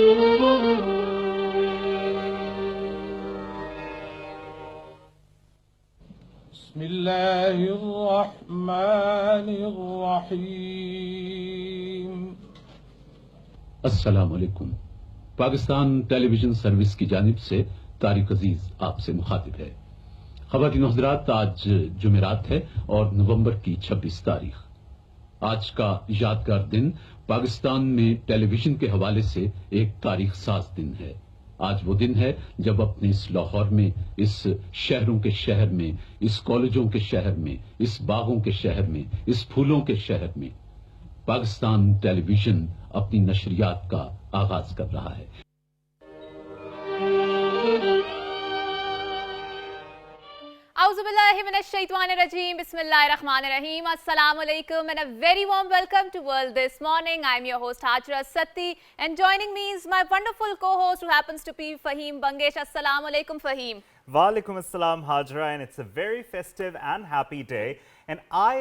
बिस्मिल्लाहिर्रहमानिर्रहीम। अस्सलाम वालेकुम। पाकिस्तान टेलीविजन सर्विस की जानिब से तारिक अजीज आपसे मुखातिब है। ख़वातीन व हज़रात, आज जुमेरात है और नवंबर की 26 तारीख। आज का यादगार दिन पाकिस्तान में टेलीविजन के हवाले से एक तारीख साज दिन है। आज वो दिन है जब अपने इस लाहौर में, इस शहरों के शहर में, इस कॉलेजों के शहर में, इस बागों के शहर में, इस फूलों के शहर में पाकिस्तान टेलीविजन अपनी नशरियात का आगाज कर रहा है। Auzubillahiminash-shaytanir-rajeem. Bismillahir-rahmanir-rahim. Assalamualaikum and a very warm welcome to World This Morning. I'm your host Hajra Satti, and joining me is my wonderful co-host who happens to be Fahim Bangesh. Assalamualaikum, Fahim. Walaikum assalam, Hajra, and it's a very festive and happy day. And I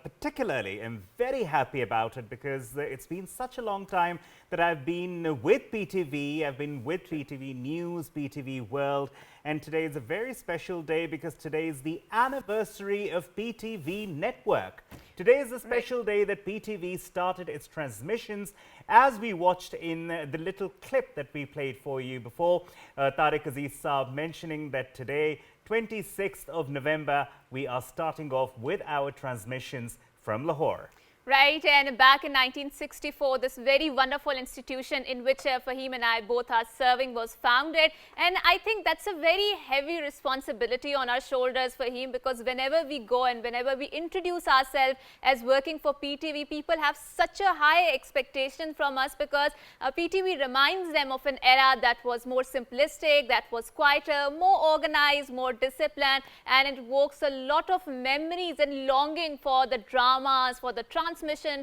particularly am very happy about it because it's been such a long time that I've been with PTV. I've been with PTV News, PTV World, and today is a very special day because today is the anniversary of PTV Network. Today is a special day that PTV started its transmissions, as we watched in the little clip that we played for you before. Tariq Aziz Saab mentioning that today, 26th of November, we are starting off with our transmissions from Lahore. Right, and back in 1964, this very wonderful institution in which Fahim and I both are serving was founded. And I think that's a very heavy responsibility on our shoulders, Fahim, because whenever we go and whenever we introduce ourselves as working for PTV, people have such a high expectation from us because PTV reminds them of an era that was more simplistic, that was quieter, more organized, more disciplined, and it evokes a lot of memories and longing for the dramas, for the transmission,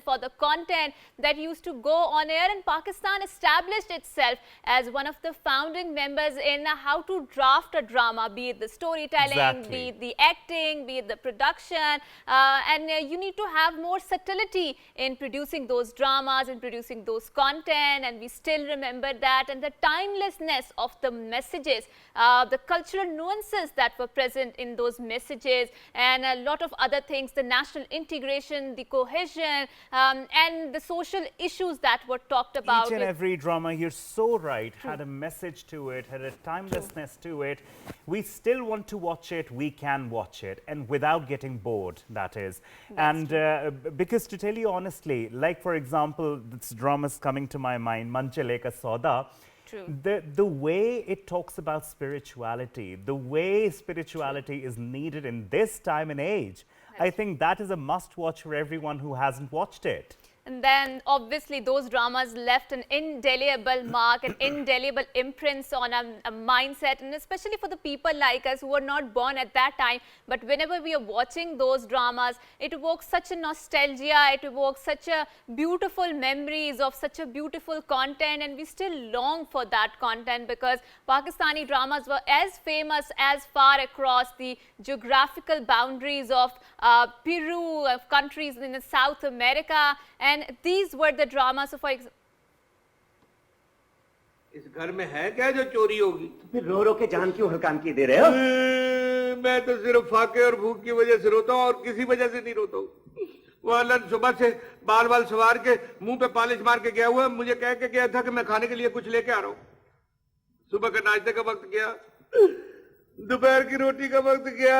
for the content that used to go on air. And Pakistan established itself as one of the founding members in how to draft a drama, be it the storytelling, be it the acting, be it the production, and you need to have more subtlety in producing those dramas and producing those content, and we still remember that, and the timelessness of the messages, the cultural nuances that were present in those messages, and a lot of other things, the national integration, the cohesion, and the social issues that were talked about. Each and every drama, you're so right, had a message to it, had a timelessness to it. We still want to watch it, we can watch it, and without getting bored, that is. And because to tell you honestly, like for example, this drama's coming to my mind, Man Chale Ka Sauda. The way it talks about spirituality, the way spirituality is needed in this time and age, I think that is a must-watch for everyone who hasn't watched it. And then obviously those dramas left an indelible mark, an indelible imprints on a mindset, and especially for the people like us who were not born at that time. But whenever we are watching those dramas, it evokes such a nostalgia, it evokes such a beautiful memories of such a beautiful content, and we still long for that content because Pakistani dramas were as famous as far across the geographical boundaries of Peru, of countries in South America. And these were the dramas. So for example, इस घर में है क्या जो चोरी होगी? फिर रो रो के जान क्यों हकाम की दे रहे हो? मैं तो सिर्फ फाके और भूख की वजह से रोता हूँ और किसी वजह से नहीं रोता हूँ। वो अल्लाह सुबह से बाल बाल सवार के मुंह पे पॉलिश मार के गया हुआ, मुझे कह के गया था कि मैं खाने के लिए कुछ लेके आ रहा हूँ। सुबह का नाश्ते का वक्त गया, दोपहर की रोटी का वक्त गया,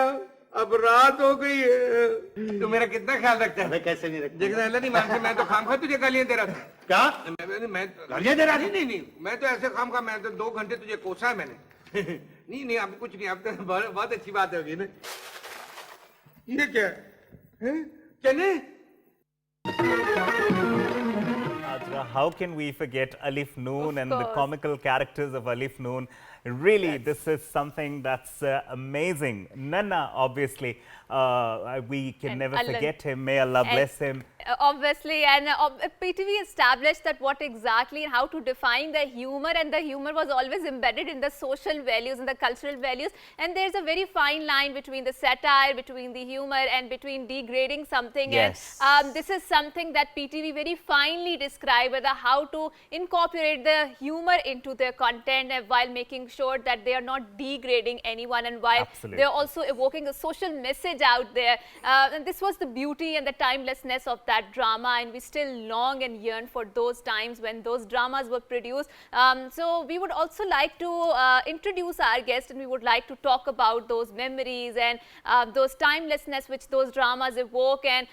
अब रात हो गई है। तो मेरा कितना ख्याल रखता है? मैं कैसे नहीं रखता? देखना अल्लाह नहीं मानते, मैं तो खामखा तुझे गालियां दे रहा था। क्या? मैं गालियां दे रहा था? नहीं, मैं तो ऐसे खामखा, मैं तो 2 घंटे तुझे कोसा है मैंने। नहीं, अब कुछ नहीं, अब तो बहुत अच्छी बात होगी ना। ये क्या है? चने? How can we forget Alif Noon and the comical characters of Alif Noon? Really, this is something that's amazing. Nana, obviously, we can never forget him. May Allah bless him. Obviously, and PTV established that what exactly and how to define the humor, and the humor was always embedded in the social values and the cultural values. And there's a very fine line between the satire, between the humor, and between degrading something. Yes. And this is something that PTV very finely described decide whether how to incorporate the humor into their content while making sure that they are not degrading anyone, and while they are also evoking a social message out there. And this was the beauty and the timelessness of that drama, and we still long and yearn for those times when those dramas were produced. So we would also like to introduce our guest, and we would like to talk about those memories and those timelessness which those dramas evoke. And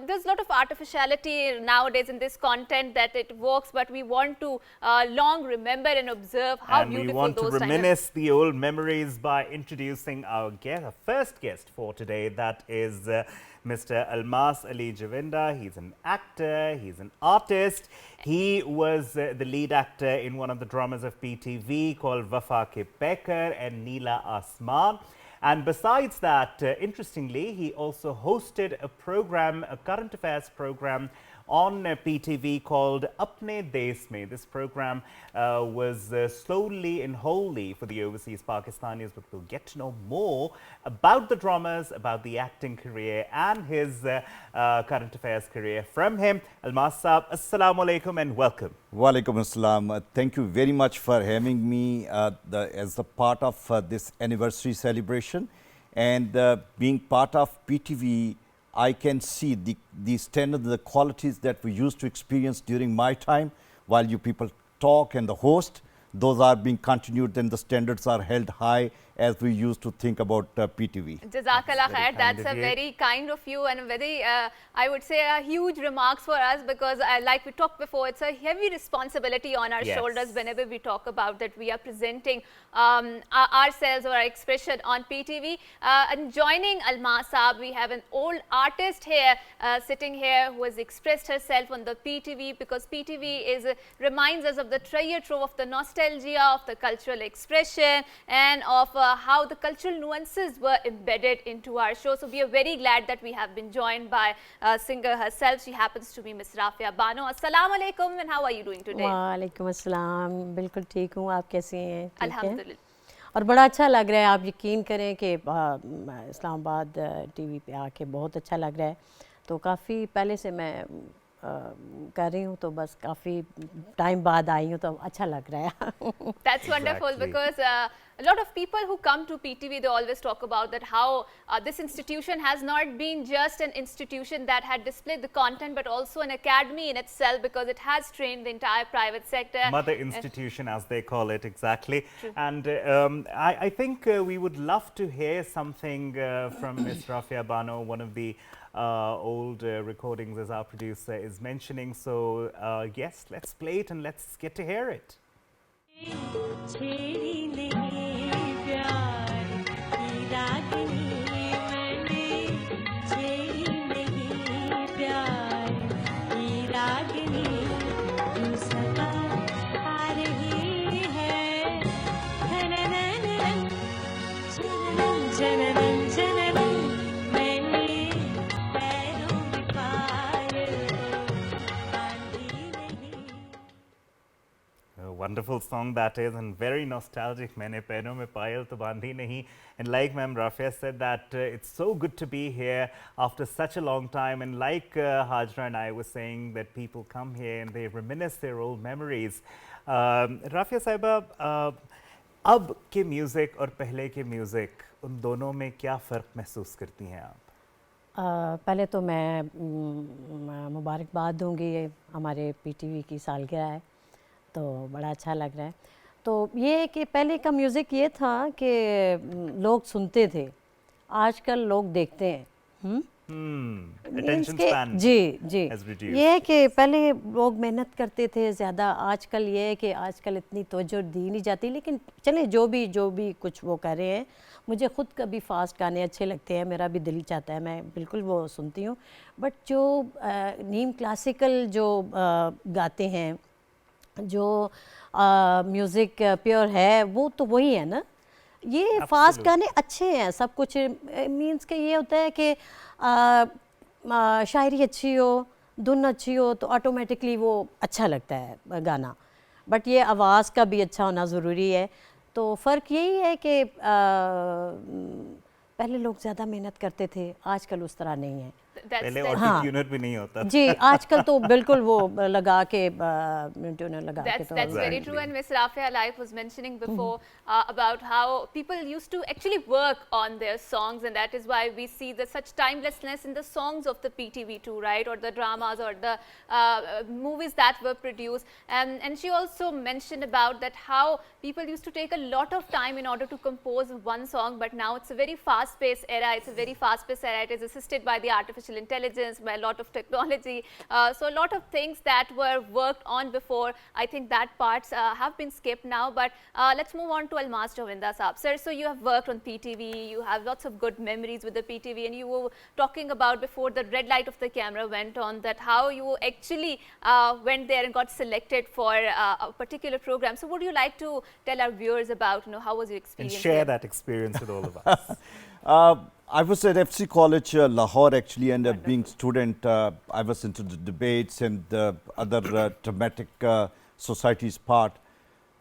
there's a lot of artificiality nowadays in this content that it evokes, but we want to long remember and observe how beautiful we want to those reminisce the old memories by introducing our first guest for today. That is Mr. Almas Ali Javinda. He's an actor, he's an artist. He was the lead actor in one of the dramas of PTV called Wafa Ke Pekar and Neela Asman. And besides that, interestingly, he also hosted a program, a current affairs program on PTV called Apne Desh Mein. This program was solely and wholly for the overseas Pakistanis, but we'll get to know more about the dramas, about the acting career and his current affairs career from him. Almas Saab, Assalamu Alaikum and welcome. Walaikum Assalam. Thank you very much for having me as a part of this anniversary celebration, and being part of PTV. I can see the standards, the qualities that we used to experience during my time while you people talk and the host. Those are being continued, and the standards are held high as we used to think about PTV. Jazakallah khair. That's a very kind of you, and a very, I would say, a huge remarks for us, because like we talked before, it's a heavy responsibility on our shoulders whenever we talk about that we are presenting ourselves or our expression on PTV. And joining Almas Saab, we have an old artist here, sitting here, who has expressed herself on the PTV, because PTV reminds us of the treasure trove of the nostalgia of the cultural expression and of how the cultural nuances were embedded into our show. So we are very glad that we have been joined by a singer herself. She happens to be Miss Rafia Bano. Assalamu alaikum, and how are you doing today? वालेकुम अस्सलाम, बिल्कुल ठीक हूँ. आप कैसी हैं? अल्हम्दुलिल्लाह. और बड़ा अच्छा लग रहा है. आप यकीन करें कि इस्लामाबाद टीवी पे आके बहुत अच्छा लग रहा है. तो काफ़ी पहले से मैं कर रही हूँ, तो बस काफ़ी टाइम बाद आई हूँ, तो अच्छा लग रहा है. That's wonderful, because a lot of people who come to PTV, they always talk about that how this institution has not been just an institution that had displayed the content, but also an academy in itself, because it has trained the entire private sector. Mother institution, as they call it, exactly. True. And I think we would love to hear something from Ms. Rafia Bano, one of the old recordings, as our producer is mentioning. So yes, let's play it and let's get to hear it. Wonderful song that is, and very nostalgic. Maine pairon mein payal to bandhi nahi. And like Ma'am Rafia said, that it's so good to be here after such a long time. And like Hajra and I were saying, that people come here and they reminisce their old memories. Rafia Saiba, अब के music और पहले के music, उन दोनों में क्या फ़र्क महसूस करती हैं आप? पहले तो मैं मुबारकबाद दूंगी, हमारे PTV की सालगिरह है, तो बड़ा अच्छा लग रहा है. तो ये है कि पहले का म्यूज़िक ये था कि लोग सुनते थे, आजकल लोग देखते हैं. Attention span ji has reduced. ये है कि पहले लोग मेहनत करते थे ज़्यादा, आजकल ये है कि आजकल इतनी तवज्जो दी नहीं जाती. लेकिन चलें, जो भी कुछ वो कर रहे हैं, मुझे ख़ुद कभी फास्ट गाने अच्छे लगते हैं, मेरा भी दिल चाहता है, मैं बिल्कुल वो सुनती हूँ. बट जो नीम क्लासिकल जो गाते हैं, जो म्यूज़िक प्योर है, वो तो वही है ना. ये फास्ट गाने अच्छे हैं, सब कुछ मीन्स के ये होता है कि शायरी अच्छी हो, धुन अच्छी हो, तो ऑटोमेटिकली वो अच्छा लगता है गाना. बट ये आवाज़ का भी अच्छा होना ज़रूरी है. तो फ़र्क यही है कि पहले लोग ज़्यादा मेहनत करते थे, आजकल उस तरह नहीं है. पहले that's हाँ। ऑटो-ट्यूनर भी नहीं होता था। जी आजकल तो बिल्कुल वो लगा के ट्यूनर लगा के तो That's very true. And Ms. Rafia Laik was mentioning before about how people used to actually work on their songs, and that is why we see the such timelessness in the songs of the PTV2, right, or the dramas or the movies that were produced. And she also mentioned about that how people used to take a lot of time in order to compose one song, but now it's a very fast-paced era. It's a very fast-paced era. It is assisted by the artificial intelligence, by a lot of technology. So a lot of things that were worked on before, I think that parts have been skipped now. But let's move on to Almas Jovinda Saab. Sir, so you have worked on PTV, you have lots of good memories with the PTV, and you were talking about before the red light of the camera went on that how you actually went there and got selected for a particular program. So would you like to tell our viewers about, how was your And experience? share there? that experience with all of us. I was at FC College Lahore actually, and being student, I was into the debates and other dramatic societies part.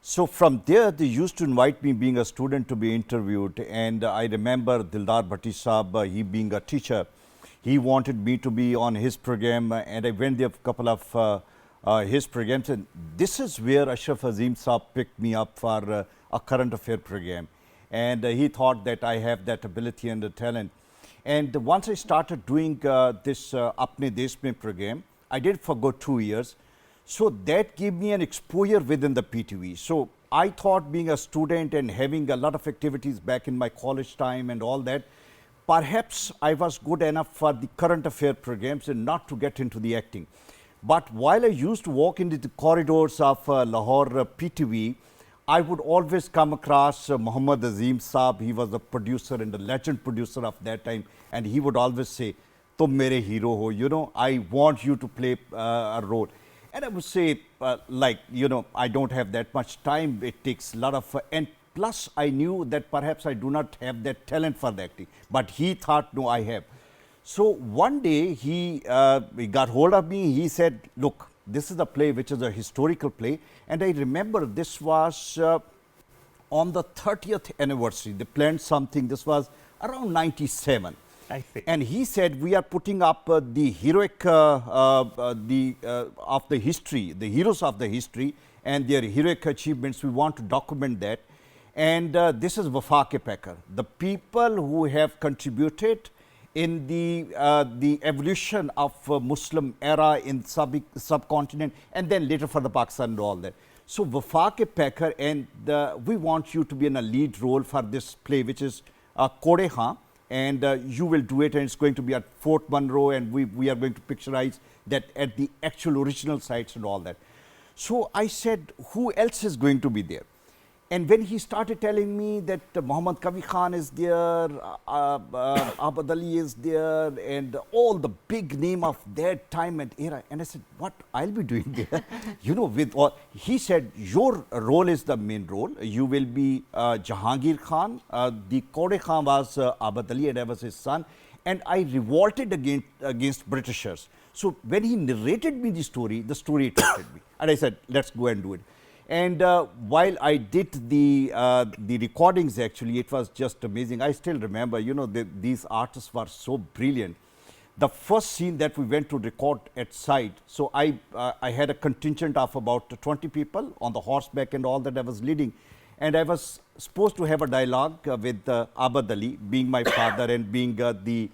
So from there, they used to invite me, being a student, to be interviewed. And I remember Dildar Bhatti Saab, he being a teacher, he wanted me to be on his program, and I went there for a couple of his programs. And this is where Ashraf Azim Saab picked me up for a current affair program. And he thought that I have that ability and the talent. And once I started doing this Apne Desh Mein program, I did for good 2 years. So that gave me an exposure within the PTV. So I thought, being a student and having a lot of activities back in my college time and all that, perhaps I was good enough for the current affair programs and not to get into the acting. But while I used to walk into the corridors of Lahore PTV, I would always come across Muhammad Azim Saab. He was the producer and the legend producer of that time. And he would always say, "Tum mere hero ho, I want you to play a role." And I would say, I don't have that much time. It takes a lot of, and plus I knew that perhaps I do not have that talent for the acting. But he thought, no, I have. So one day he got hold of me. He said, "Look, this is a play which is a historical play." And I remember this was on the 30th anniversary. They planned something. This was around 97. I see. And he said, "We are putting up the heroic of the history, the heroes of the history and their heroic achievements. We want to document that. And this is Wafa Ke Paikar, the people who have contributed in the evolution of Muslim era in subcontinent, and then later for the Pakistan and all that. So Wafa Ke Paikar, and we want you to be in a lead role for this play, which is Kode Khan. And you will do it, and it's going to be at Fort Monroe, and we are going to picturize that at the actual original sites and all that." So I said, who else is going to be there? And when he started telling me that Muhammad Kavi Khan is there, Abad Ali is there, and all the big name of that time and era, and I said, what I'll be doing there? With all, he said, "Your role is the main role. You will be Jahangir Khan. The Kode Khan was Abad Ali, and I was his son. And I revolted against Britishers." So when he narrated me the story attracted me. And I said, let's go and do it. And while I did the recordings, actually, it was just amazing. I still remember, these artists were so brilliant. The first scene that we went to record at site, so I had a contingent of about 20 people on the horseback and all that I was leading. And I was supposed to have a dialogue with Abad Ali, being my father and being the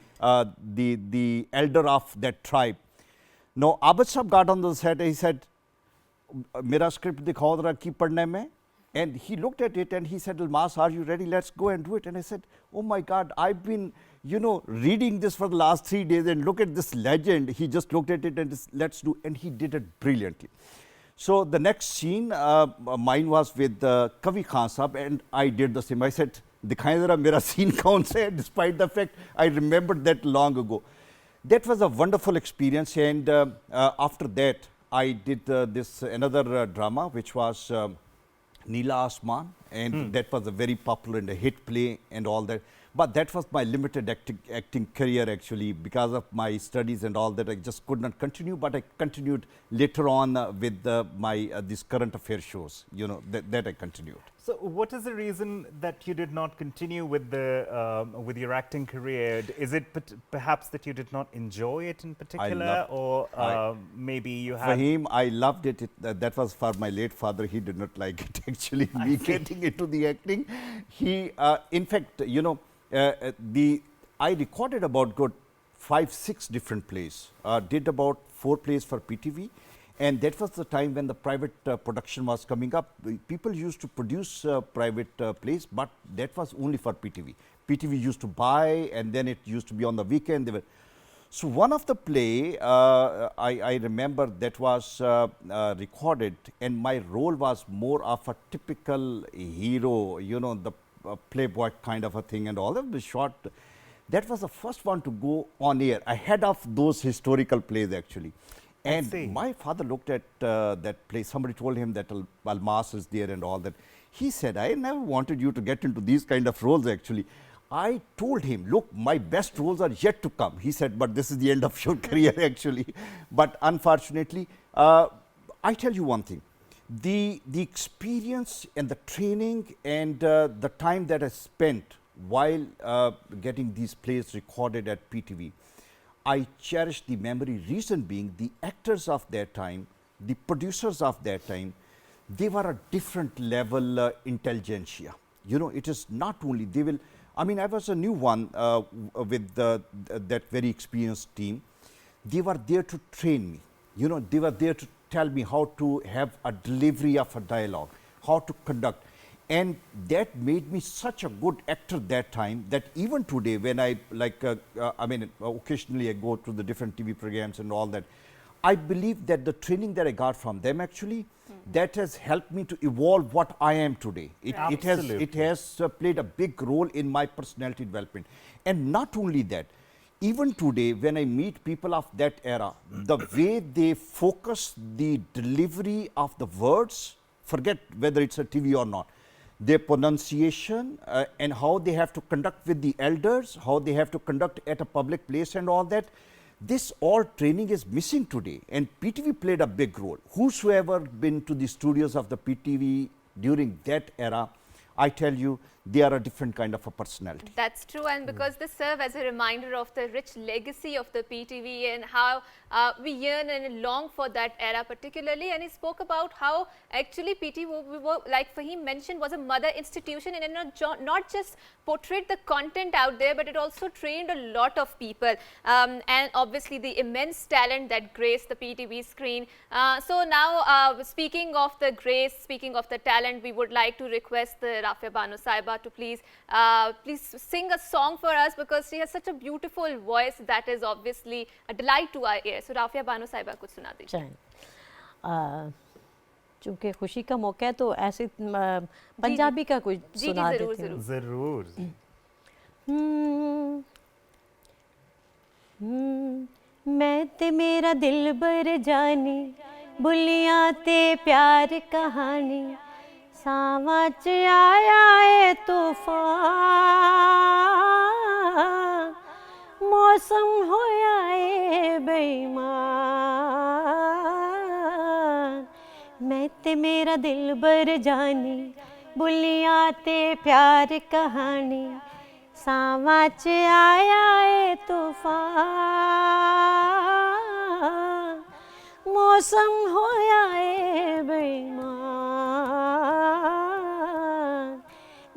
elder of that tribe. Now, Abad Sahab got on the set, he said, "Mera script dikhao zara ki padhne mein." And he looked at it and he said, "Almas, are you ready? Let's go and do it." And I said, "Oh my God, I've been, reading this for the last 3 days, and look at this legend." He just looked at it and just, let's do, and he did it brilliantly. So the next scene, mine was with Kavi Khan Sahab, and I did the same. I said, "Dikhaye zara mera scene kaun sa hai," despite the fact I remembered that long ago. That was a wonderful experience, and after that, I did another drama, which was Neela Asman, and that was a very popular and a hit play and all that. But that was my limited acting career actually. Because of my studies and all that, I just could not continue. But I continued later on with my these current affair shows. You know, that I continued. So, what is the reason that you did not continue with the with your acting career? Is it perhaps that you did not enjoy it in particular, or maybe you had? Fahim, I loved it. That was for my late father. He did not like it actually. Me getting into the acting. He, in fact, you know, I recorded about good 5-6 different plays. Did about 4 plays for PTV. And that was the time when the private production was coming up. People used to produce private plays, but that was only for PTV. PTV used to buy, and then it used to be on the weekend. They were so one of the play I remember that was recorded, and my role was more of a typical hero, you know, the playboy kind of a thing, and all of the short. That was the first one to go on air ahead of those historical plays actually. And my father looked at that place. Somebody told him that Almas is there and all that. He said, I never wanted you to get into these kind of roles actually. I told him, look, my best roles are yet to come. He said, but this is the end of your career actually. But unfortunately, I tell you one thing. The experience and the training and the time that I spent while getting these plays recorded at PTV, I cherish the memory. Reason being, the actors of that time, the producers of that time, they were a different level intelligentsia. You know, it is not only they will. I mean, I was a new one with that very experienced team. They were there to train me. You know, they were there to tell me how to have a delivery of a dialogue, how to conduct. And that made me such a good actor that time that even today when I occasionally I go to the different TV programs and all that, I believe that the training that I got from them actually, that has helped me to evolve what I am today. It has played a big role in my personality development. And not only that, even today when I meet people of that era, the way they focus the delivery of the words, forget whether it's a TV or not, their pronunciation and how they have to conduct with the elders, how they have to conduct at a public place and all that, this all training is missing today, and PTV played a big role. Whosoever been to the studios of the PTV during that era, I tell you, they are a different kind of a personality. That's true, and because they serve as a reminder of the rich legacy of the PTV and how we yearn and long for that era particularly. And he spoke about how actually PTV, like Fahim mentioned, was a mother institution, and not just portrayed the content out there, but it also trained a lot of people, and obviously the immense talent that graced the PTV screen. So now, speaking of the grace, speaking of the talent, we would like to request the Rafia Bano Saiba to please sing a song for us, because she has such a beautiful voice that is obviously a delight to our ears. So Rafia Bano Saiba कुछ सुना दीजिए. चूँकि खुशी का मौका है तो ऐसे पंजाबी का कुछ सुना देती हूँ. जरूर. मैं ते मेरा दिल बर जानी, बुलियां ते प्यार कहानी, सावां च आया है तूफान, मौसम होया है बेईमान, मैं ते मेरा दिल बर जानी, बुलियां ते प्यार कहानी, सावां च आया है तूफान, मौसम होया है बेईमान,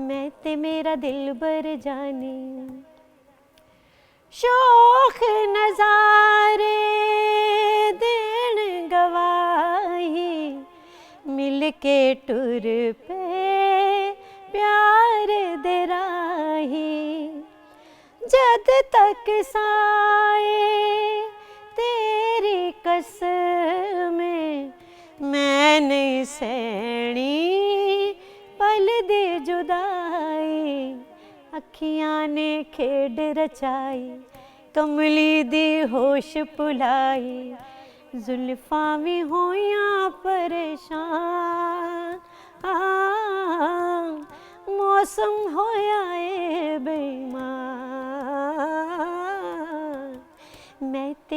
मैं ते मेरा दिल बर जानी. शौख नजारे देन गवाही, मिल के टुर पे प्यार दे राही, जद तक साए तेरी कसमें मैं नहीं सहनी पल दे जुदाई, अखियां ने खेड रचाई, कमली दी होश भुलाई, जुल्फां भी होइयां परेशान, मौसम होया ए बेईमान.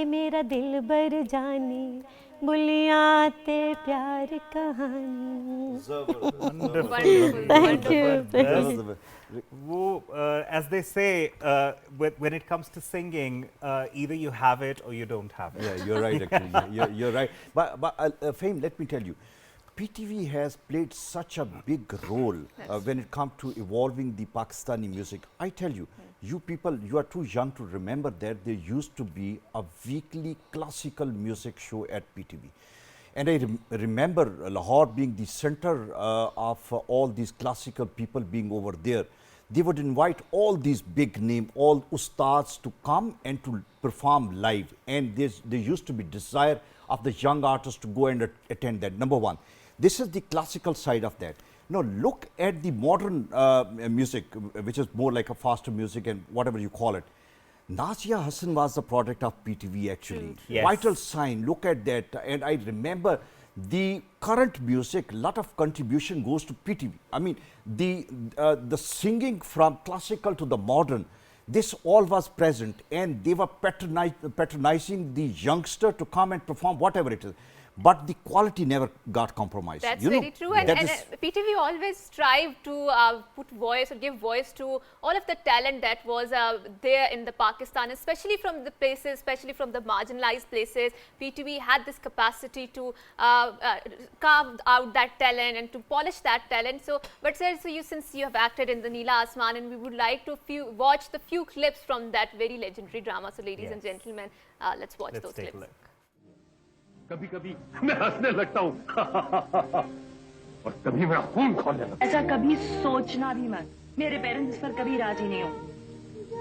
मेरा दिल बर जानी बुलियां ते प्यार कहानी. Wonderful. Thank you. Wonderful. As they say, when it comes to singing, either you have it or you don't have it. Yeah, you're right, actually. You're right. But Fahim, let me tell you, PTV has played such a big role when it comes to evolving the Pakistani music. I tell you, you people, you are too young to remember that there used to be a weekly classical music show at PTV. And I remember Lahore being the center of all these classical people being over there. They would invite all these big name, all ustads to come and to perform live. And there used to be desire of the young artists to go and attend that, number one. This is the classical side of that. Now look at the modern music, which is more like a faster music and whatever you call it. Nazia Hassan was the product of PTV actually. Yes. Vital Sign, look at that. And I remember the current music, lot of contribution goes to PTV. I mean, the singing from classical to the modern, this all was present, and they were patronizing the youngster to come and perform whatever it is. But the quality never got compromised. That's You know, very true. And, that and is- PTV always strive to put voice or give voice to all of the talent that was there in the Pakistan, especially from the places, especially from the marginalized places. PTV had this capacity to carve out that talent and to polish that talent. So, but sir, so since you have acted in the Neela Asman, and we would like to watch the few clips from that very legendary drama. So, ladies and Yes. gentlemen, let's watch Let's those take a clips. look. कभी कभी मैं हंसने लगता हूँ और कभी मैं खून खोलने लगता ऐसा कभी सोचना भी मत. मेरे पेरेंट्स इस पर कभी राजी नहीं हो.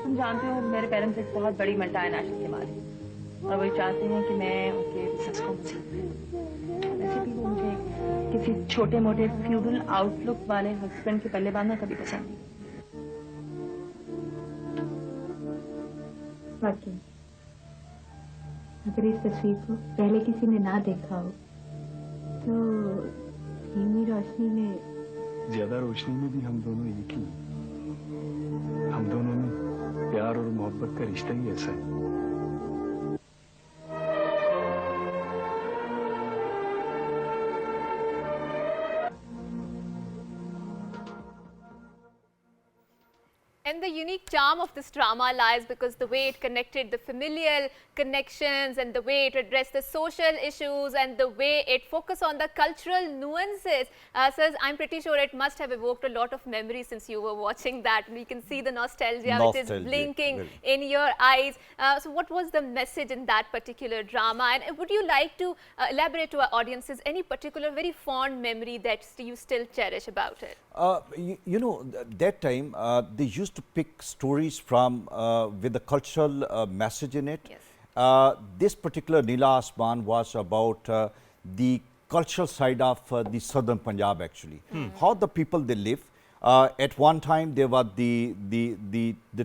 तुम जानते हो मेरे पेरेंट्स एक बहुत बड़ी मल्टीनेशनल के मालिक और वो चाहते हैं कि मैं उनके बिजनेस को वैसे भी वो मुझे किसी छोटे मोटे फ्यूडल आउटलुक वाले हस्बैंड के पल्ले बांधना कभी पसंद नहीं. वाकई अगर इस तस्वीर को पहले किसी ने ना देखा हो तो धीमी रोशनी में ज्यादा रोशनी में भी हम दोनों एक ही. हम दोनों में प्यार और मोहब्बत का रिश्ता ही ऐसा है. And the unique charm of this drama lies because the way it connected the familial connections and the way it addressed the social issues and the way it focused on the cultural nuances. So I'm pretty sure it must have evoked a lot of memories since you were watching that. We can see the nostalgia which is Nostalgia, blinking very. in your eyes. So what was the message in that particular drama? And would you like to elaborate to our audiences any particular very fond memory that you still cherish about it? You know, that time they used to pick stories from with the cultural message in it. Yes. This particular Neela Asman was about the cultural side of the southern Punjab actually. How the people they live. At one time there were the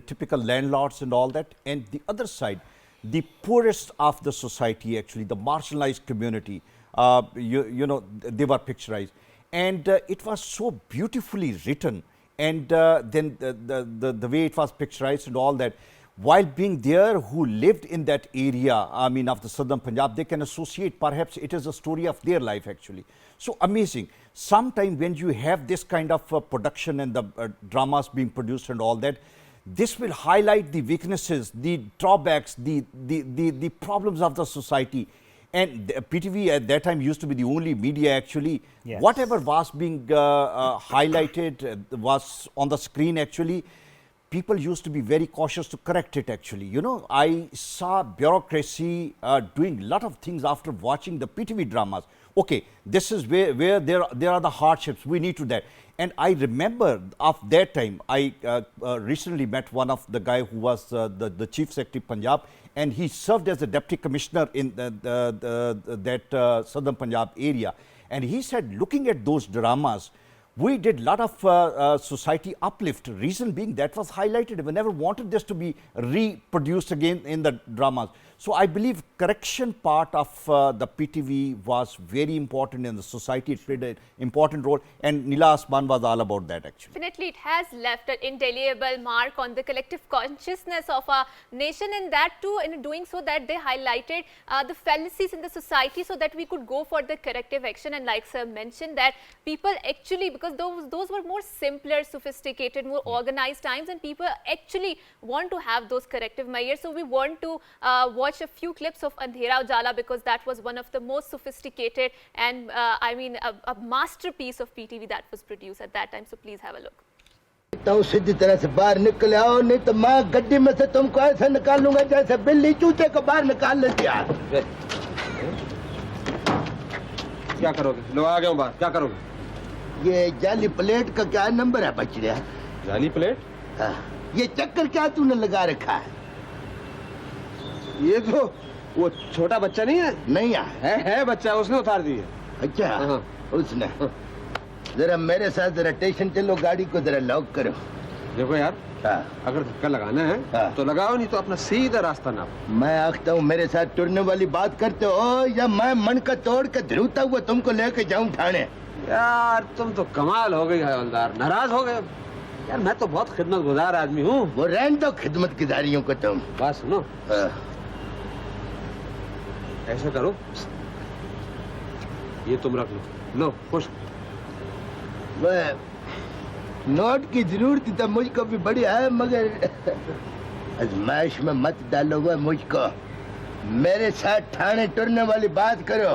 typical landlords and all that, and the other side, the poorest of the society actually, the marginalized community. You know, they were picturized. And it was so beautifully written, and then the way it was picturized and all that, while being there, who lived in that area, I mean of the southern Punjab, they can associate, perhaps it is a story of their life actually. So amazing. Sometime when you have this kind of production and the dramas being produced and all that, this will highlight the weaknesses, the drawbacks, the problems of the society. And PTV at that time used to be the only media actually. Yes. Whatever was being highlighted was on the screen actually. People used to be very cautious to correct it actually. You know, I saw bureaucracy doing a lot of things after watching the PTV dramas. Okay, this is where there are the hardships, we need to that. And I remember of that time, I recently met one of the guy who was the Chief Secretary Punjab, and he served as a Deputy Commissioner in that Southern Punjab area. And he said, looking at those dramas, we did a lot of society uplift. Reason being that was highlighted. We never wanted this to be reproduced again in the dramas. So I believe correction part of the PTV was very important in the society. It played an important role, and Nila Asman was all about that actually. Definitely, it has left an indelible mark on the collective consciousness of our nation, and that too, in doing so, that they highlighted the fallacies in the society so that we could go for the corrective action. And like sir mentioned, that people actually, because those were more simpler, sophisticated, more organized times, and people actually want to have those corrective measures. So we want to watch a few clips of Andhera Ujala, because that was one of the most sophisticated and I mean a masterpiece of PTV that was produced at that time. So please have a look. तो सीधी तरह से बाहर निकल आओ, नहीं तो मैं गड्डी में से तुमको ऐसे निकालूंगा जैसे बिल्ली चूचे को बाहर निकाल लेती है। क्या करोगे? लो आ गया हूँ बाहर, क्या करोगे? ये जाली प्लेट का क्या नंबर है बचड़िया? जाली प्लेट? हाँ, ये चक्कर क्या तूने लगा रखा है? ये तो वो छोटा बच्चा नहीं है? नहीं है बच्चा, उसने उतार दी है। अच्छा हाँ। उसने जरा मेरे साथ जरा स्टेशन चलो, गाड़ी को जरा लॉक करो। देखो यार, हाँ। अगर धक्का लगाना है हाँ। तो लगाओ, नहीं तो अपना सीधा रास्ता नाप। मैं आखता हूँ मेरे साथ टुरने वाली बात करते हो, या मैं मन का तोड़ के धरूता हुआ तुमको लेके जाऊँ थाने? यार तुम तो कमाल हो गई हवलदार, नाराज हो गए। यार मैं तो बहुत खिदमतगुजार आदमी हूँ। वो रहने दो खिदमतगुजारियों को तुम। बात सुनो, ऐसा करो, ये तुम रख लो, खुश। नोट की जरूरत तो मुझको भी बड़ी है, मगर आजमाइश में मत डालो हुआ मुझको। मेरे साथ थाने टुरने वाली बात करो,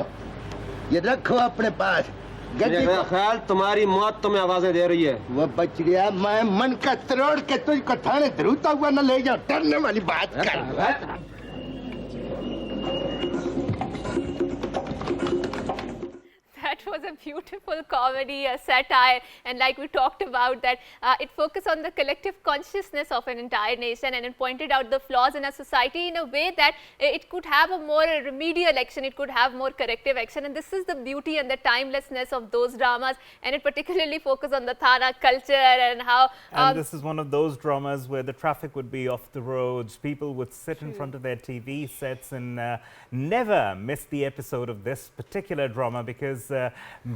ये रखो अपने पास। मेरा ख्याल तुम्हारी मौत तुम्हें आवाजें दे रही है। वो बचड़िया, मैं मन का तोड़ के तुझको थाने धरूता हुआ न ले जाओ, टुरने वाली बात कर। That was a beautiful comedy, a satire, and like we talked about, that it focused on the collective consciousness of an entire nation, and it pointed out the flaws in our society in a way that it could have a more remedial action, it could have more corrective action, and this is the beauty and the timelessness of those dramas, and it particularly focused on the Thana culture and how... and this is one of those dramas where the traffic would be off the roads, people would sit in front of their TV sets and never miss the episode of this particular drama, because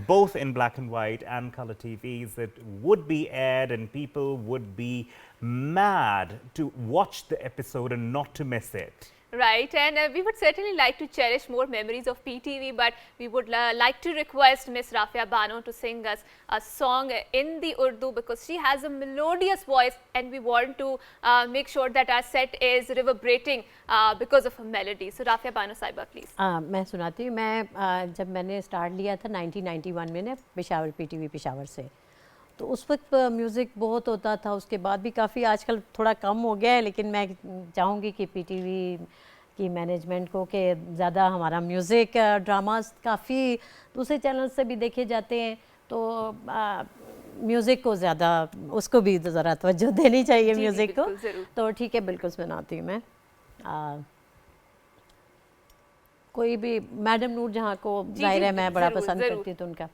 both in black and white and color TVs, it would be aired and people would be mad to watch the episode and not to miss it. Right, and we would certainly like to cherish more memories of PTV, but we would like to request Miss Rafia Bano to sing us a song in the Urdu, because she has a melodious voice and we want to make sure that our set is reverberating because of her melody. So Rafia Bano Saiba, please. मैं सुनाती हूँ। मैं जब मैंने start लिया था 1991 में Peshawar PTV Peshawar से, तो उस वक्त म्यूज़िक बहुत होता था। उसके बाद भी काफ़ी आजकल थोड़ा कम हो गया है, लेकिन मैं चाहूँगी कि PTV की मैनेजमेंट को कि ज़्यादा हमारा म्यूज़िक ड्रामास काफ़ी दूसरे चैनल से भी देखे जाते हैं, तो म्यूज़िक को ज़्यादा उसको भी ज़रा तवज्जो देनी चाहिए म्यूज़िक को। तो ठीक है, बिल्कुल सुनाती हूँ मैं। कोई भी मैडम नूर जहाँ को जाहिर है मैं बड़ा पसंद करती हूँ, तो उनका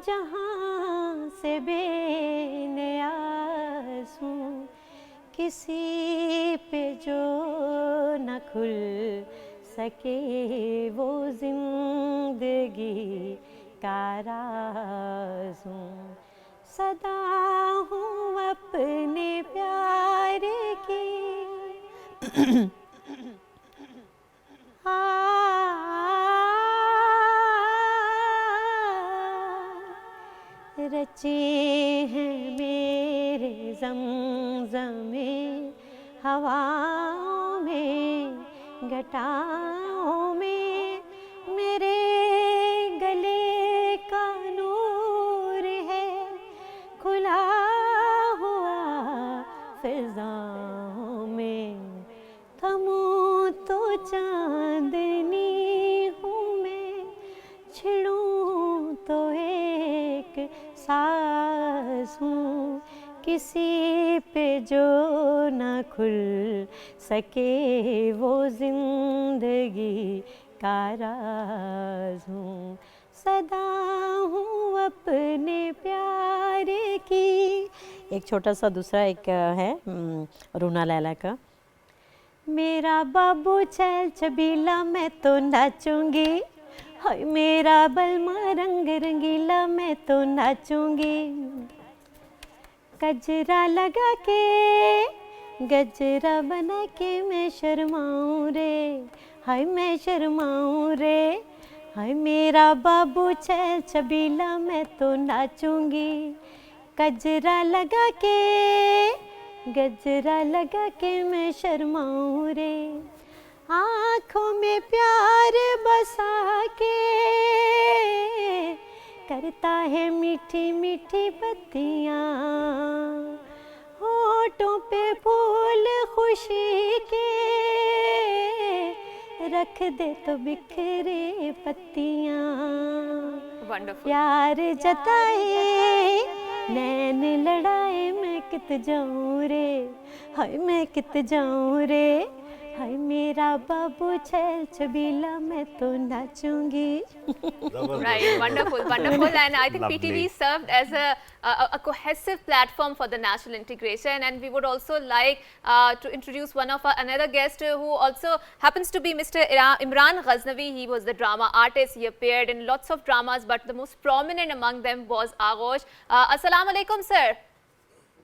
जहाँ से बेनियाज़ हूँ, किसी पे जो न खुल सके वो जिंदगी का राज़ हूँ। सदा हूँ अपने प्यारे की रचे हैं मेरे ज़मज़मे हवाओं में घटाओं किसी पे जो ना खुल सके वो जिंदगी का राज हूँ, सदा हूँ अपने प्यार की। एक छोटा सा दूसरा एक है रूना लैला का। मेरा बाबू छैल छबीला मैं तो नाचूंगी, हाय मेरा बलमा रंग रंगीला मैं तो नाचूंगी। गजरा लगा के गजरा बना के मैं शर्माऊं रे, हाय मैं शर्माऊं रे। हाय मेरा बाबू छैल छबीला मैं तो नाचूंगी। गजरा लगा के मैं शर्माऊं रे। आँखों में प्यार बसा के करता है मीठी मीठी पत्तियाँ, होठों पे फूल खुशी के रख दे तो बिखरे पत्तियाँ। प्यार जताए नैन लड़ाए मैं कित जाऊँ रे, हाय मैं कित जाऊँ रे। हाय मेरा बाबू छैल छबीला मैं तो नाचूंगी। Right, wonderful, wonderful. And I think Lovely. PTV served as a cohesive platform for the national integration. And we would also like to introduce another guest who also happens to be Mr. Imran Ghaznavi. He was the drama artist. He appeared in lots of dramas, but the most prominent among them was Aghosh. Assalamu alaikum, sir.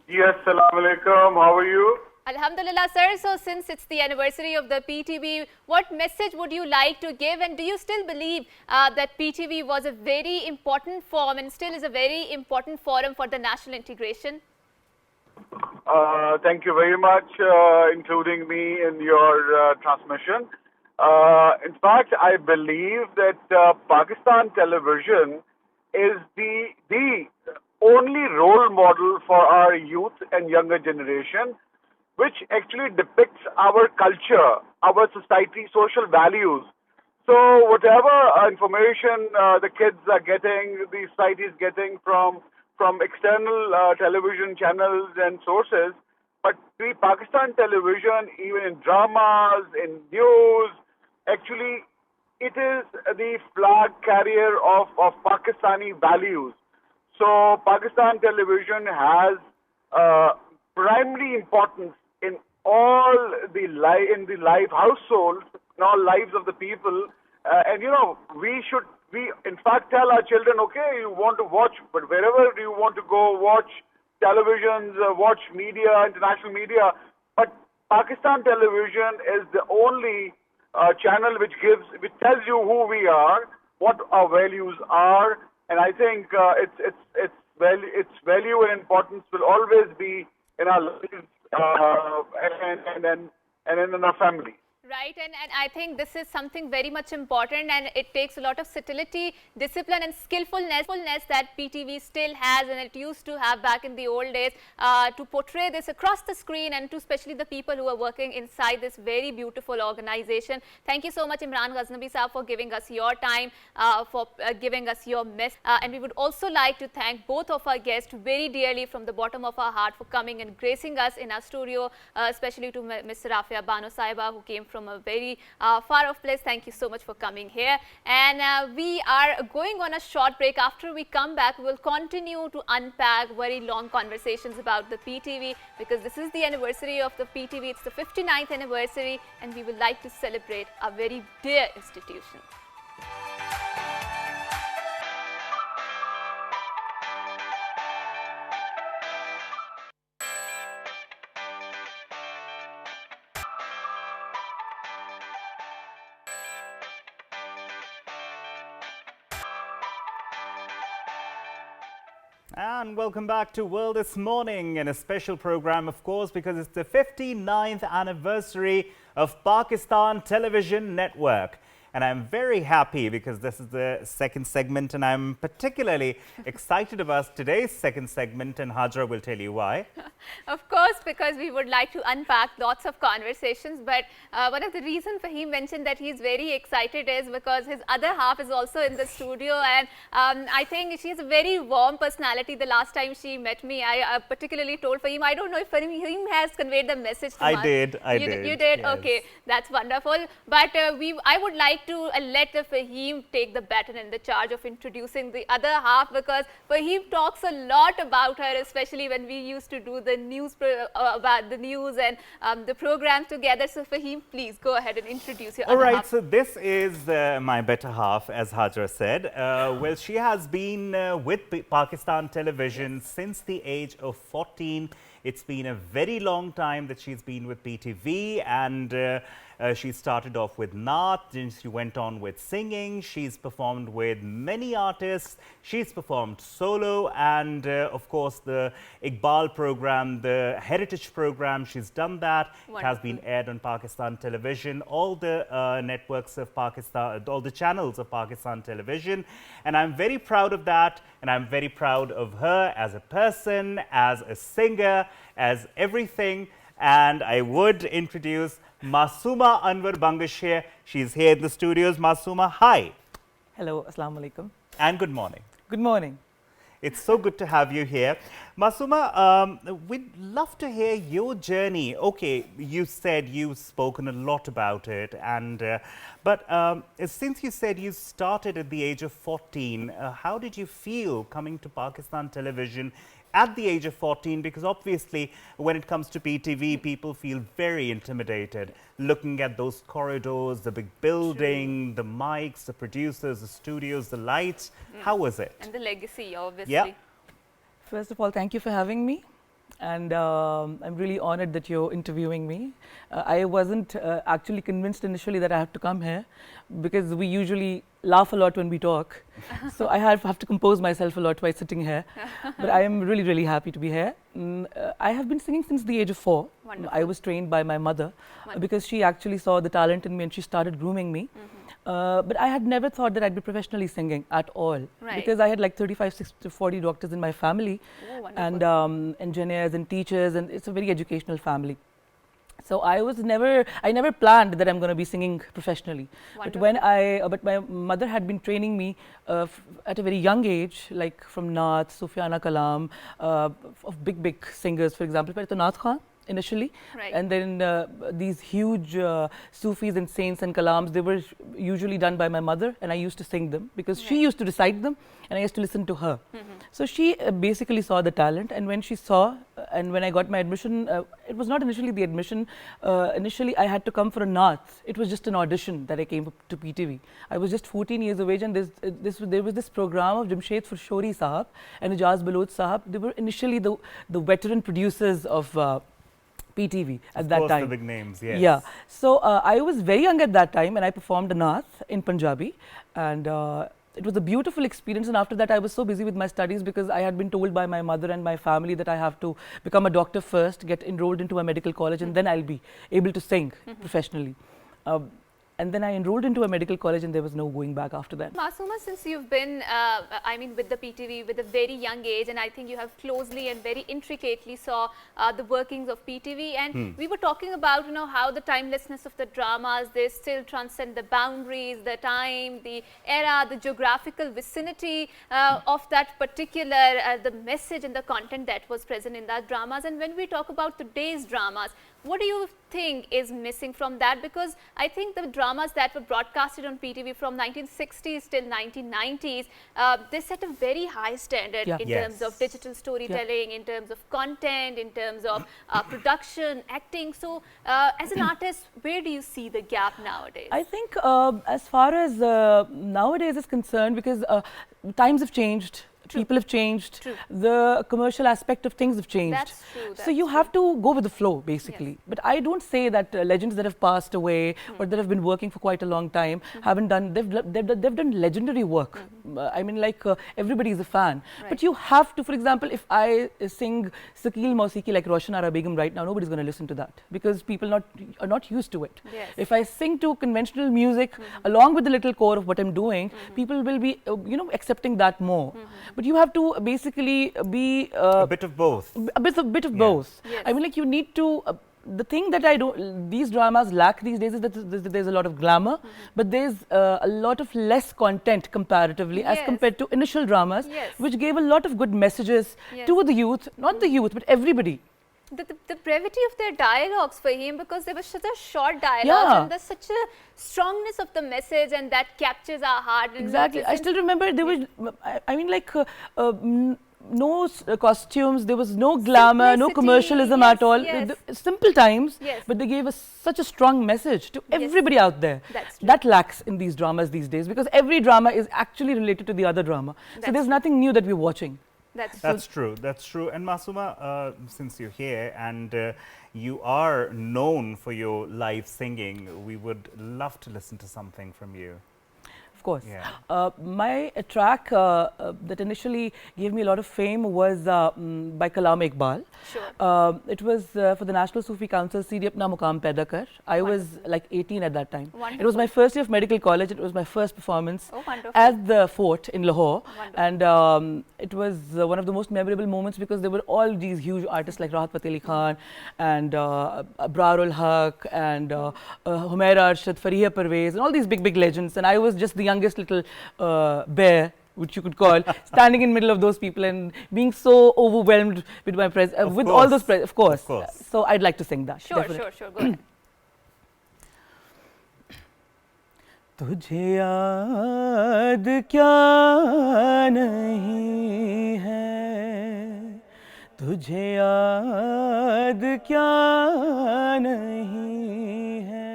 Yes, assalamu alaikum. How are you? Alhamdulillah, sir. So since it's the anniversary of the PTV, what message would you like to give, and do you still believe that PTV was a very important forum and still is a very important forum for the national integration? Thank you very much, including me in your transmission. In fact, I believe that Pakistan television is the only role model for our youth and younger generation, which actually depicts our culture, our society, social values. So whatever information the kids are getting, the society is getting from external television channels and sources, but the Pakistan television, even in dramas, in news, actually it is the flag carrier of Pakistani values. So Pakistan television has primary importance in all the live households, in all lives of the people, and you know we in fact tell our children, okay, you want to watch, but wherever you want to go, watch televisions, watch media, international media, but Pakistan television is the only channel which tells you who we are, what our values are, and I think its value and importance will always be in our lives. And in our family. Right, and I think this is something very much important, and it takes a lot of subtlety, discipline and skillfulness that PTV still has, and it used to have back in the old days, to portray this across the screen, and to especially the people who are working inside this very beautiful organization. Thank you so much, Imran Ghaznavi sir, for giving us your time, for giving us your message, and we would also like to thank both of our guests very dearly from the bottom of our heart for coming and gracing us in our studio, especially to Ms. Rafia Bano Saiba, who came from a very far off place. Thank you so much for coming here, and we are going on a short break. After we come back, we will continue to unpack very long conversations about the PTV, because this is the anniversary of the PTV. It's the 59th anniversary, and we would like to celebrate a very dear institution. And welcome back to World This Morning, and a special program, of course, because it's the 59th anniversary of Pakistan Television Network. And I'm very happy because this is the second segment, and I'm particularly excited about today's second segment, and Hajra will tell you why. Of course, because we would like to unpack lots of conversations, but one of the reasons Fahim mentioned that he's very excited is because his other half is also in the studio, and I think she has a very warm personality. The last time she met me, I particularly told Fahim, I don't know if Fahim has conveyed the message to us. I did. You did? Yes. Okay, that's wonderful. But I would like to let the Fahim take the baton and the charge of introducing the other half, because Fahim talks a lot about her, especially when we used to do the news about the news and the programs together. So Fahim, please go ahead and introduce your other half. So this is my better half, as Hajra said. Well, she has been with Pakistan Television since the age of 14. It's been a very long time that she's been with PTV, and she started off with Naat, then she went on with singing. She's performed with many artists. She's performed solo, and of course the Iqbal program, the Heritage program, she's done that. Wonderful. It has been aired on Pakistan Television, all the networks of Pakistan, all the channels of Pakistan Television. And I'm very proud of that, and I'm very proud of her as a person, as a singer, as everything. And I would introduce Masooma Anwar Bangash here. She's here in the studios. Masooma, hi. Hello, Assalamu alaikum. And good morning. Good morning. It's so good to have you here. Masooma, we'd love to hear your journey. Okay, you said you've spoken a lot about it, and but since you said you started at the age of 14, how did you feel coming to Pakistan Television at the age of 14? Because obviously when it comes to PTV, people feel very intimidated looking at those corridors, the big building, the mics, the producers, the studios, the lights. How was it? And the legacy, obviously. Yeah. First of all, thank you for having me. And I'm really honored that you're interviewing me. I wasn't actually convinced initially that I have to come here, because we usually laugh a lot when we talk. So I have to compose myself a lot while sitting here. But I am really, really happy to be here. I have been singing since the age of 4. Wonderful. I was trained by my mother because she actually saw the talent in me and she started grooming me. But I had never thought that I'd be professionally singing at all, because I had like 35 to 40 doctors in my family, and engineers and teachers, and it's a very educational family. So I never planned that I'm going to be singing professionally. But when but my mother had been training me at a very young age, like from Naat, Sufiana Kalam, of big singers, for example, Naat Khan initially, and then these huge Sufis and saints and kalams, they were usually done by my mother, and I used to sing them because she used to recite them and I used to listen to her. So she basically saw the talent, and when she saw, and when I got my admission, it was not initially the admission. Initially I had to come for a Naat. It was just an audition that I came to PTV. I was just 14 years of age, and there was this program of Jamshed Furshori Sahab and Ijaz Baloch Sahab. They were initially the veteran producers of PTV at that time. The big names, yes. Yeah. So I was very young at that time, and I performed a Naat in Punjabi, and it was a beautiful experience. And after that, I was so busy with my studies, because I had been told by my mother and my family that I have to become a doctor first, get enrolled into a medical college, and then I'll be able to sing professionally. And then I enrolled into a medical college, and there was no going back after that. Masooma, since you've been, with the PTV with a very young age, and I think you have closely and very intricately saw the workings of PTV, and we were talking about, how the timelessness of the dramas, they still transcend the boundaries, the time, the era, the geographical vicinity of that particular, the message and the content that was present in that dramas. And when we talk about today's dramas, what do you think is missing from that? Because I think the dramas that were broadcasted on PTV from 1960s till 1990s, they set a very high standard in terms of digital storytelling, in terms of content, in terms of production, acting. So as an artist, where do you see the gap nowadays? I think as far as nowadays is concerned, because times have changed. People have changed. The commercial aspect of things have changed. That's true. So you have to go with the flow, basically. But I don't say that legends that have passed away or that have been working for quite a long time haven't done. They've done legendary work. I mean, like everybody is a fan. But you have to, for example, if I sing Sakil Mausiki like Roshan Ara Begum right now, nobody's going to listen to that because people are not used to it. Yes. If I sing to conventional music along with the little core of what I'm doing, people will be, accepting that more. But you have to basically be a bit of both. A bit of both. Yes. I mean, like you need to. The thing that these dramas lack these days is that there's a lot of glamour, but there's a lot of less content comparatively as compared to initial dramas, which gave a lot of good messages to the youth, not the youth, but everybody. The brevity of their dialogues for him, because there was such a short dialogue and there's such a strongness of the message, and that captures our heart. And exactly. I still remember there was, I mean, like, no costumes, there was no glamour, no commercialism at all. Simple times, but they gave us such a strong message to everybody out there. That lacks in these dramas these days, because every drama is actually related to the other drama. So there's nothing new that we're watching. That's true. That's true. And Masuma, since you're here and you are known for your live singing, we would love to listen to something from you. Of course. My track that initially gave me a lot of fame was by Kallama Iqbal. Sure. It was for the National Sufi Council, Seedhi Apna Muqam Paida Kar. I was like 18 at that time. Wonderful. It was my first year of medical college. It was my first performance wonderful. at the fort in Lahore. Wonderful. And it was one of the most memorable moments because there were all these huge artists like Rahat Fateh Ali Khan and Abrarul Haq and Humaira Arshad, Fariha Parvez, and all these big legends. And I was just the youngest little bear, which you could call, standing in the middle of those people and being so overwhelmed with my with all those of course. So I'd like to sing that. Sure, sure, go ahead. तुझे याद क्या नहीं है, तुझे याद क्या नहीं है,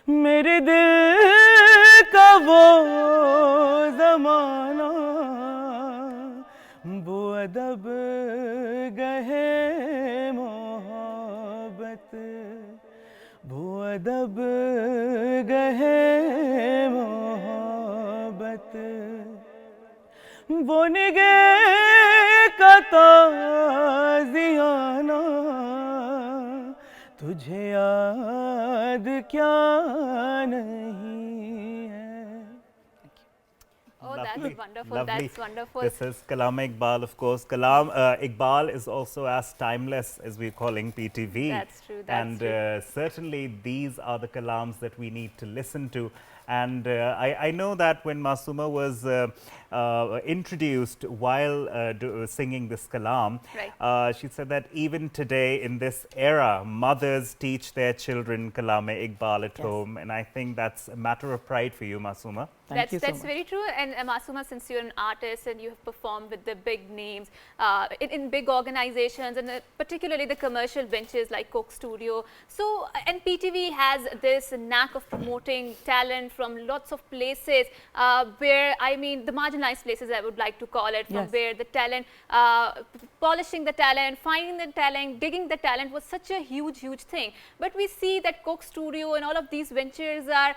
मेरे दिल का वो ज़माना, वो अदब गहे मोहब्बत, वो अदब गहे मोहब्बत, वो निगाह का ताज़ियाना, तुझे याद क्या नहीं है. Oh, that's wonderful. Lovely. That's wonderful. This is Kallama Iqbal, of course. Iqbal is also as timeless as we're calling PTV. That's true. And certainly these are the kalams that we need to listen to. And I know that when Masuma was introduced while singing this kalam, she said that even today in this era, mothers teach their children Kallama Iqbal at home. And I think that's a matter of pride for you, Masuma. Thank you so that's much. very true. And Masuma, since you're an artist and you have performed with the big names in big organizations, and particularly the commercial ventures like Coke Studio. So, and PTV has this knack of promoting talent from lots of places where, I mean, the marginalized places, I would like to call it, from where the talent, polishing the talent, finding the talent, digging the talent was such a huge thing. But we see that Coke Studio and all of these ventures are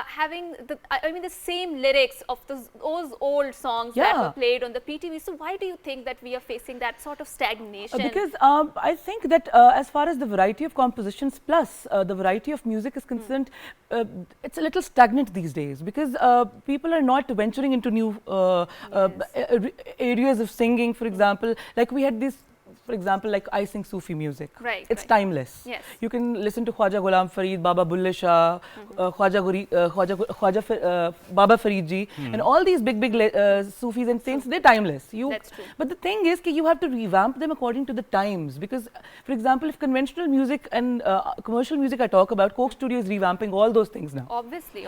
having the same lyrics of those old songs that were played on the PTV. So why do you think that we are facing that sort of stagnation? Because I think that as far as the variety of compositions plus the variety of music is concerned, it's a little stagnant these days, because people are not venturing into new areas of singing. For example, like we had this, for example, like I sing Sufi music. It's timeless. You can listen to Khwaja Ghulam Farid, Baba Bulle Shah, Khwaja Baba Farid ji, and all these big Sufis and saints, they're timeless. That's true. But the thing is, you have to revamp them according to the times, because, for example, if conventional music and commercial music I talk about, Coke Studio is revamping all those things now. Obviously.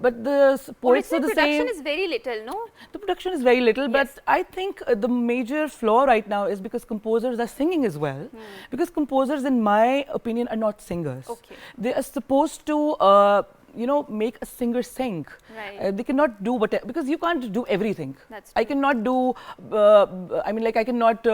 But the poets are the same. The production is very little, no? The production is very little, but I think the major flaw right now is because composers are singing as well, because composers, in my opinion, are not singers. They are supposed to you know, make a singer sing. Right. They cannot do whatever, because you can't do everything. That's I true. cannot do, I mean, like, I cannot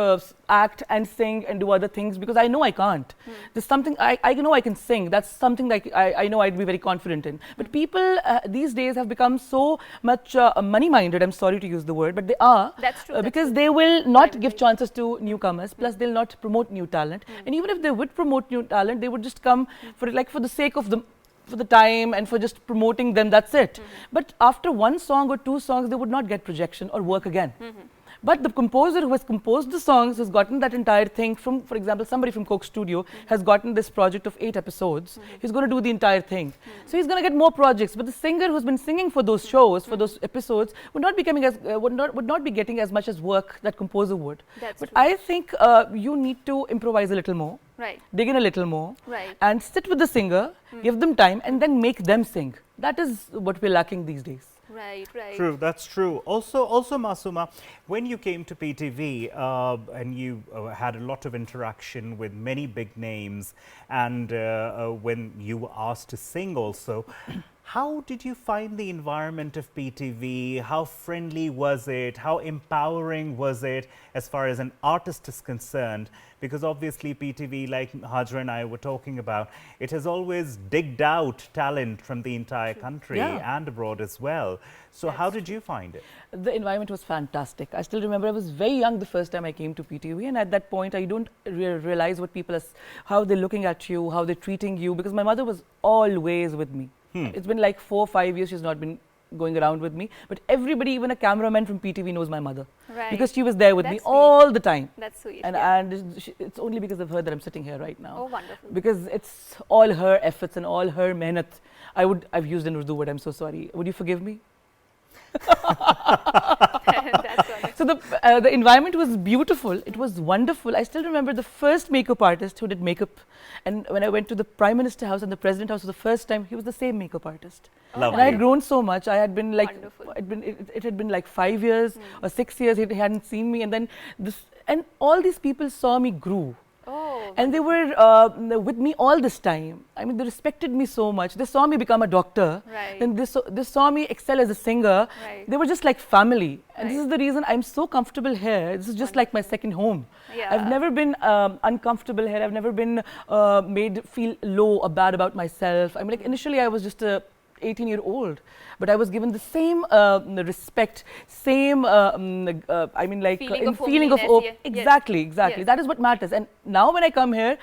act and sing and do other things, because I know I can't. There's something, I know I can sing. That's something like I know I'd be very confident in. But people these days have become so much money-minded, I'm sorry to use the word, but they are. That's true, that's because true. they will not give chances to newcomers, plus they'll not promote new talent. And even if they would promote new talent, they would just come for the sake of for the time and for just promoting them, that's it. But after one song or two songs, they would not get projection or work again. But the composer who has composed the songs has gotten that entire thing from, for example, somebody from Coke Studio has gotten this project of 8 episodes. He's going to do the entire thing. So he's going to get more projects. But the singer who's been singing for those shows, for those episodes, would not be getting as much as work that composer would. That's but true. I think you need to improvise a little more. Right. Dig in a little more. Right. And sit with the singer, give them time, and then make them sing. That is what we're lacking these days. Right, right. True, that's true. Also, Masuma, when you came to PTV and you had a lot of interaction with many big names, and when you were asked to sing also, how did you find the environment of PTV? How friendly was it? How empowering was it as far as an artist is concerned? Because obviously PTV, like Hajra and I were talking about, it has always digged out talent from the entire country and abroad as well. So how did you find it? The environment was fantastic. I still remember I was very young the first time I came to PTV, and at that point I don't realize what people are, how they're looking at you, how they're treating you, because my mother was always with me. It's been like 4 or 5 years she's not been going around with me, but everybody, even a cameraman from PTV, knows my mother. Right. Because she was there with me That's sweet. all the time. That's sweet. And it's only because of her that I'm sitting here right now. Oh, wonderful. Because it's all her efforts and all her mehnat. I've used an Urdu word, I'm so sorry. Would you forgive me? So the environment was beautiful. It was wonderful. I still remember the first makeup artist who did makeup, and when I went to the Prime Minister house and the President house for the first time, he was the same makeup artist. Lovely. And I had grown so much. I had been like, it had been like 5 years or 6 years. He hadn't seen me, and then and all these people saw me grow. Oh, and they were with me all this time. I mean, they respected me so much. They saw me become a doctor. Right. And they saw me excel as a singer. Right. They were just like family. And this is the reason I'm so comfortable here. This is just like my second home. Yeah. I've never been uncomfortable here. I've never been made feel low or bad about myself. I mean, like initially I was just a 18-year-old, but I was given the same respect, same I mean, like feeling of hope. yes. Exactly. Yes. That is what matters. And now when I come here,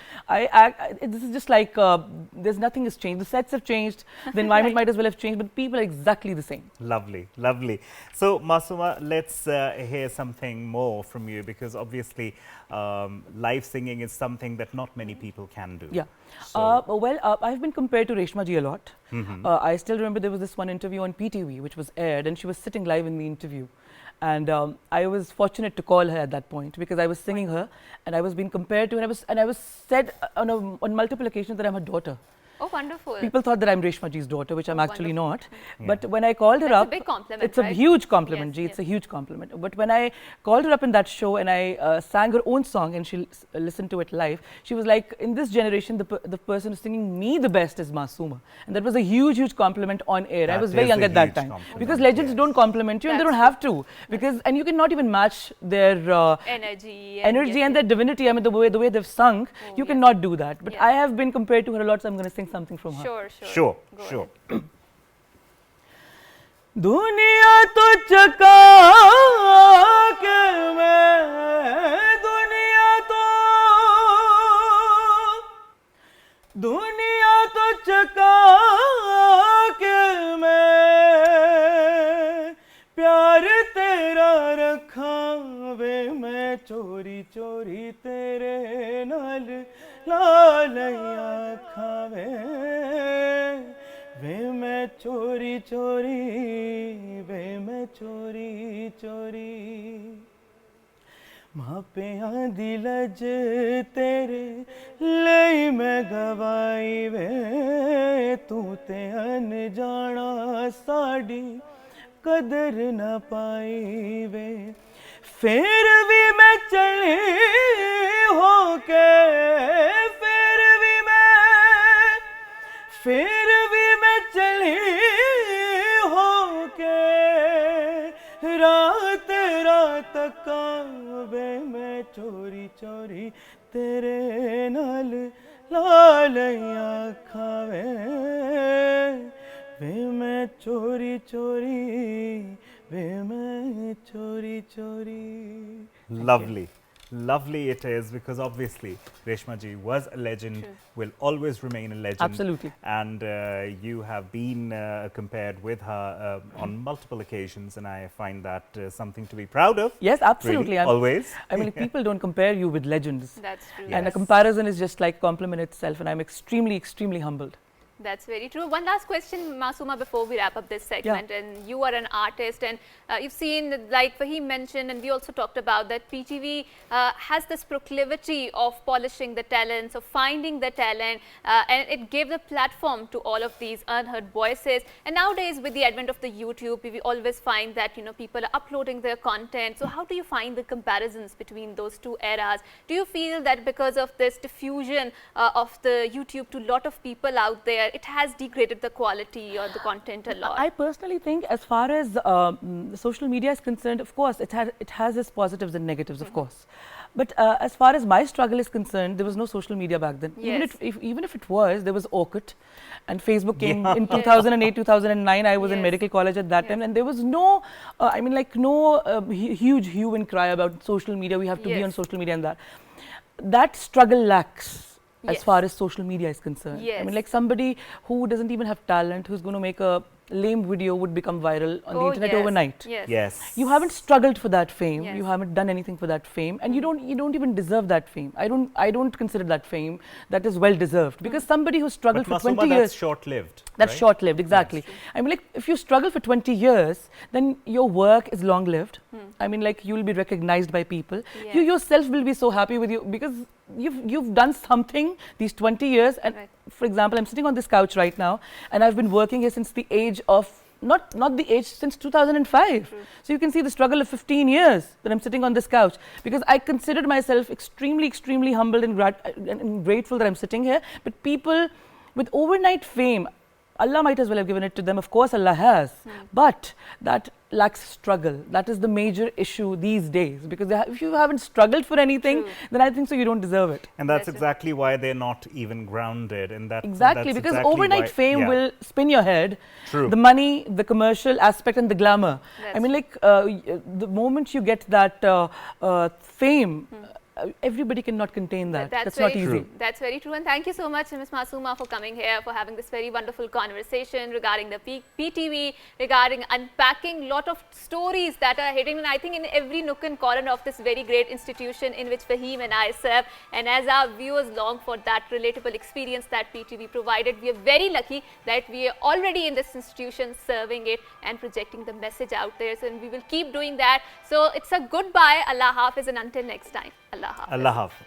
this is just like there's nothing has changed. The sets have changed. The environment might as well have changed, but people are exactly the same. Lovely, lovely. So Masuma, let's hear something more from you, because obviously live singing is something that not many people can do. Yeah. So I've been compared to Reshma ji a lot. I still remember there was this one interview on PTV which was aired, and she was sitting live in the interview. And I was fortunate to call her at that point, because I was singing her and I was being compared to, and I was said on multiple occasions that I'm her daughter. Oh, wonderful. People thought that I'm Reshma ji's daughter, which I'm actually not. But when I called her That's up, a big compliment, it's a right? huge compliment, Yes, It's a huge compliment. But when I called her up in that show and I sang her own song and she listened to it live, she was like, in this generation, the person who's singing me the best is Masuma. And that was a huge, huge compliment on air. I was very young at that time. Because legends don't compliment you, and they don't have to. And you cannot even match their energy and their divinity. I mean, the way they've sung, you cannot do that. But I have been compared to her a lot, so I'm going to sing something from her. Sure. दुनिया तो चका के मैं दुनिया तो चका के मैं प्यार तेरा रखा वे मैं चोरी चोरी तेरे नाल लालैया खावे वे मैं चोरी चोरी वे मैं चोरी चोरी मापियां दी लज तेरे लई मैं गवाई वे तू ते अनजाना साड़ी कदर न पाई वे फिर भी मैं चली होके फिर भी मैं चली होके रात रात काबे में चोरी चोरी तेरे नाल लालिया खावे वे मैं चोरी चोरी वे मैं चोरी चोरी. Lovely. Lovely it is, because obviously Reshma ji was a legend, will always remain a legend. Absolutely. And you have been compared with her on multiple occasions, and I find that something to be proud of. Yes, absolutely. Really, always. I mean, people don't compare you with legends. That's true. And a comparison is just like compliment itself, and I'm extremely, extremely humbled. That's very true. One last question, Masooma, before we wrap up this segment. Yeah. And you are an artist, and you've seen, like Fahim mentioned, and we also talked about that PTV has this proclivity of polishing the talents, of finding the talent, and it gave the platform to all of these unheard voices. And nowadays, with the advent of the YouTube, we always find that, you know, people are uploading their content. So how do you find the comparisons between those two eras? Do you feel that because of this diffusion of the YouTube to a lot of people out there, it has degraded the quality or the content a lot? I personally think, as far as social media is concerned, of course, it has its positives and negatives, of course. But as far as my struggle is concerned, there was no social media back then. Yes. Even if it was, there was Orkut, and Facebook came in 2008, 2009. I was in medical college at that time, and there was no, I mean, like no huge hue and cry about social media. We have to be on social media and that. That struggle lacks. As far as social media is concerned. I mean, like somebody who doesn't even have talent, who's going to make a lame video, would become viral on the internet overnight. Yes. You haven't struggled for that fame. You haven't done anything for that fame, and you don't even deserve that fame. I don't consider that fame that is well deserved, because somebody who struggled for 20 years. That's short-lived. That's short-lived, exactly. I mean, like if you struggle for 20 years, then your work is long-lived. I mean, like you will be recognized by people. You yourself will be so happy with you, because you've done something these 20 years. And for example, I'm sitting on this couch right now, and I've been working here since the age of not the age, since 2005. So you can see the struggle of 15 years that I'm sitting on this couch, because I considered myself extremely, extremely humbled and grateful that I'm sitting here. But people with overnight fame, Allah might as well have given it to them. Of course, Allah has. But that lacks struggle. That is the major issue these days, because if you haven't struggled for anything, then I think so you don't deserve it. And that's exactly why they're not even grounded in that. Exactly, because exactly overnight fame will spin your head. True. The money, the commercial aspect, and the glamour. I mean, like the moment you get that fame, everybody cannot contain that. That's not easy. True. That's very true. And thank you so much, Ms. Masooma, for coming here, for having this very wonderful conversation regarding the PTV, regarding unpacking lot of stories that are hidden, and I think in every nook and corner of this very great institution in which Fahim and I serve. And as our viewers long for that relatable experience that PTV provided, we are very lucky that we are already in this institution serving it and projecting the message out there. So, and we will keep doing that. So it's a goodbye, Allah Hafiz, and until next time, Allah Hafiz. Allah Hafiz.